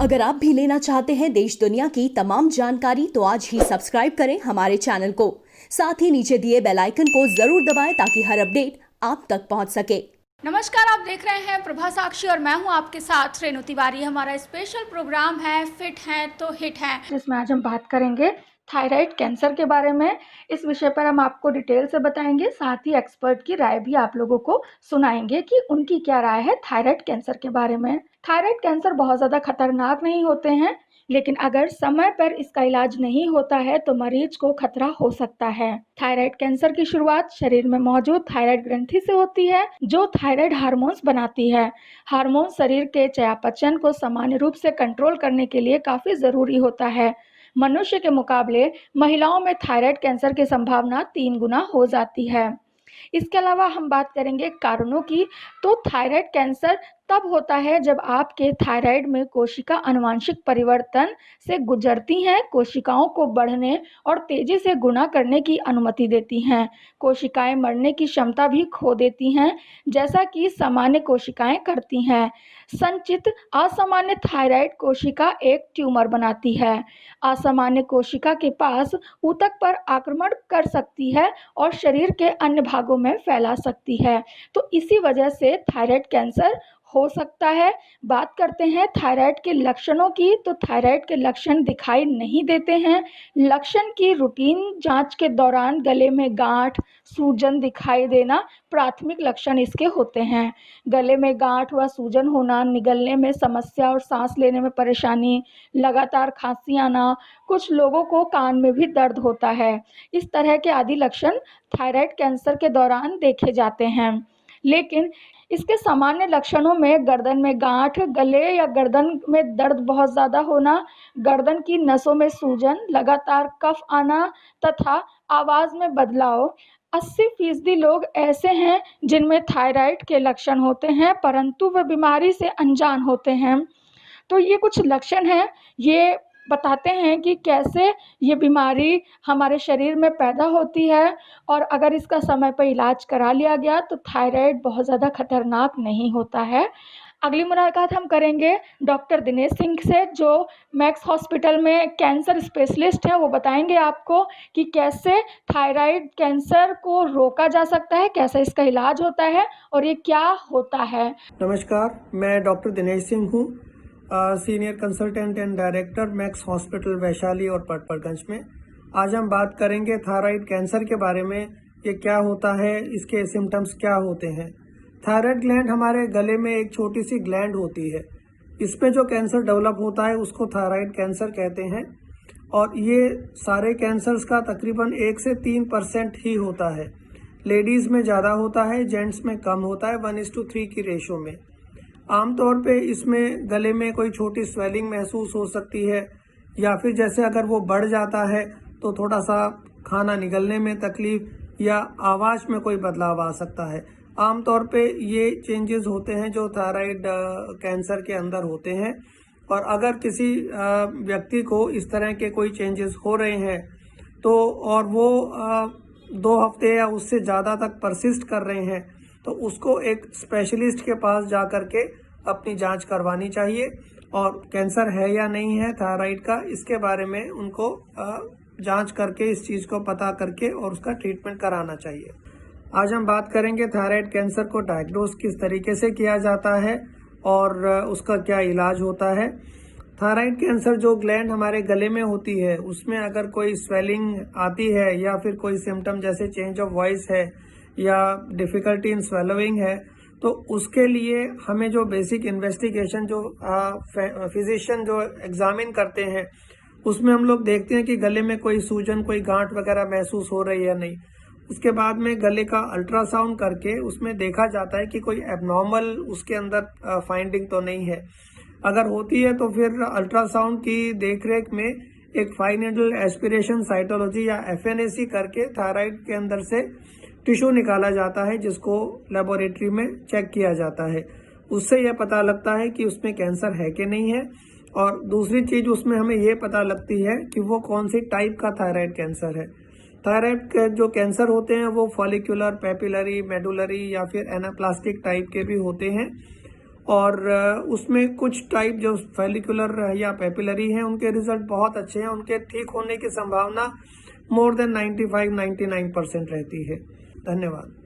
अगर आप भी लेना चाहते हैं देश दुनिया की तमाम जानकारी तो आज ही सब्सक्राइब करें हमारे चैनल को। साथ ही नीचे दिए बेल आइकन को जरूर दबाएं ताकि हर अपडेट आप तक पहुंच सके। नमस्कार, आप देख रहे हैं प्रभा साक्षी और मैं हूं आपके साथ रेणु तिवारी। हमारा स्पेशल प्रोग्राम है फिट है तो हिट है, जिसमें आज हम बात करेंगे थायराइड कैंसर के बारे में। इस विषय पर हम आपको डिटेल से बताएंगे, साथ ही एक्सपर्ट की राय भी आप लोगों को सुनाएंगे कि उनकी क्या राय है थायराइड कैंसर के बारे में। थायराइड कैंसर बहुत ज़्यादा खतरनाक नहीं होते हैं, लेकिन अगर समय पर इसका इलाज नहीं होता है तो मरीज को खतरा हो सकता है। थायराइड कैंसर की शुरुआत शरीर में मौजूद थायराइड ग्रंथि से होती है, जो थायराइड हार्मोन्स बनाती है। हार्मोन शरीर के चयापचय को सामान्य रूप से कंट्रोल करने के लिए काफ़ी ज़रूरी होता है। मनुष्य के मुकाबले महिलाओं में थायराइड कैंसर की संभावना 3 गुना हो जाती है। इसके अलावा हम बात करेंगे कारणों की, तो थायराइड कैंसर तब होता है जब आपके थायराइड में कोशिका आनुवंशिक परिवर्तन से गुजरती हैं। कोशिकाओं को बढ़ने और तेजी से गुना करने की अनुमति देती हैं। कोशिकाएं मरने की क्षमता भी खो देती हैं, जैसा कि सामान्य कोशिकाएं करती हैं। संचित असामान्य थायराइड कोशिका एक ट्यूमर बनाती है। असामान्य कोशिका के पास ऊतक पर आक्रमण कर सकती है और शरीर के अन्य भागों में फैला सकती है, तो इसी वजह से थायराइड कैंसर हो सकता है। बात करते हैं थायराइड के लक्षणों की, तो थायराइड के लक्षण दिखाई नहीं देते हैं। लक्षण की रूटीन जांच के दौरान गले में गांठ, सूजन दिखाई देना प्राथमिक लक्षण इसके होते हैं। गले में गांठ व सूजन होना, निगलने में समस्या और सांस लेने में परेशानी, लगातार खांसी आना, कुछ लोगों को कान में भी दर्द होता है। इस तरह के आदि लक्षण थायराइड कैंसर के दौरान देखे जाते हैं। लेकिन इसके सामान्य लक्षणों में गर्दन में गांठ, गले या गर्दन में दर्द बहुत ज़्यादा होना, गर्दन की नसों में सूजन, लगातार कफ आना तथा आवाज़ में बदलाव। 80% लोग ऐसे हैं जिनमें थायराइड के लक्षण होते हैं, परंतु वे बीमारी से अनजान होते हैं। तो ये कुछ लक्षण हैं, ये बताते हैं कि कैसे ये बीमारी हमारे शरीर में पैदा होती है, और अगर इसका समय पर इलाज करा लिया गया तो थायराइड बहुत ज़्यादा खतरनाक नहीं होता है। अगली मुलाकात हम करेंगे डॉक्टर दिनेश सिंह से, जो मैक्स हॉस्पिटल में कैंसर स्पेशलिस्ट हैं। वो बताएंगे आपको कि कैसे थायराइड कैंसर को रोका जा सकता है, कैसे इसका इलाज होता है और ये क्या होता है। नमस्कार, मैं डॉक्टर दिनेश सिंह हूँ, senior consultant and director max hospital Vaishali और पटपरगंज में। आज हम बात करेंगे थायराइड कैंसर के बारे में। ये क्या होता है, इसके सिम्टम्स क्या होते हैं। थायराइड ग्लैंड हमारे गले में एक छोटी सी ग्लैंड होती है। इस पे जो कैंसर डेवलप होता है उसको थायराइड कैंसर कहते हैं, और ये सारे कैंसर्स का तकरीबन 1 से 3% ही होता है। लेडीज़ में ज़्यादा होता है, जेंट्स में कम होता है, 1:3 की रेशो में। आमतौर पे इसमें गले में कोई छोटी स्वेलिंग महसूस हो सकती है, या फिर जैसे अगर वो बढ़ जाता है तो थोड़ा सा खाना निगलने में तकलीफ या आवाज़ में कोई बदलाव आ सकता है। आमतौर पे ये चेंजेस होते हैं जो थायराइड कैंसर के अंदर होते हैं। और अगर किसी व्यक्ति को इस तरह के कोई चेंजेस हो रहे हैं तो और वो 2 हफ्ते या उससे ज़्यादा तक परसिस्ट कर रहे हैं, तो उसको एक स्पेशलिस्ट के पास जा कर के अपनी जांच करवानी चाहिए, और कैंसर है या नहीं है थायराइड का, इसके बारे में उनको जांच करके इस चीज़ को पता करके और उसका ट्रीटमेंट कराना चाहिए। आज हम बात करेंगे थायराइड कैंसर को डायग्नोस किस तरीके से किया जाता है और उसका क्या इलाज होता है। थायराइड कैंसर जो ग्लैंड हमारे गले में होती है, उसमें अगर कोई स्वेलिंग आती है या फिर कोई सिम्टम जैसे चेंज ऑफ वॉइस है या डिफ़िकल्टी इन स्वेलोइंग है, तो उसके लिए हमें जो बेसिक इन्वेस्टिगेशन जो फिजिशियन जो एग्जामिन करते हैं, उसमें हम लोग देखते हैं कि गले में कोई सूजन, कोई गांठ वगैरह महसूस हो रही है या नहीं। उसके बाद में गले का अल्ट्रासाउंड करके उसमें देखा जाता है कि कोई एबनॉर्मल उसके अंदर फाइंडिंग तो नहीं है। अगर होती है तो फिर अल्ट्रासाउंड की देखरेख में एक फाइन नीडल एस्पिरेशन साइटोलॉजी या FNAC करके थायराइड के अंदर से टिश्यू निकाला जाता है, जिसको लेबोरेटरी में चेक किया जाता है। उससे यह पता लगता है कि उसमें कैंसर है कि नहीं है। और दूसरी चीज़ उसमें हमें ये पता लगती है कि वो कौन सी टाइप का थायराइड कैंसर है। थायराइड के जो कैंसर होते हैं वो फॉलिकुलर, पेपिलरी, मेडुलरी या फिर एनाप्लास्टिक टाइप के भी होते हैं। और उसमें कुछ टाइप जो फैलिकुलर या पेपिलरी हैं उनके रिजल्ट बहुत अच्छे हैं। उनके ठीक होने की संभावना मोर देन 95-99% रहती है। धन्यवाद।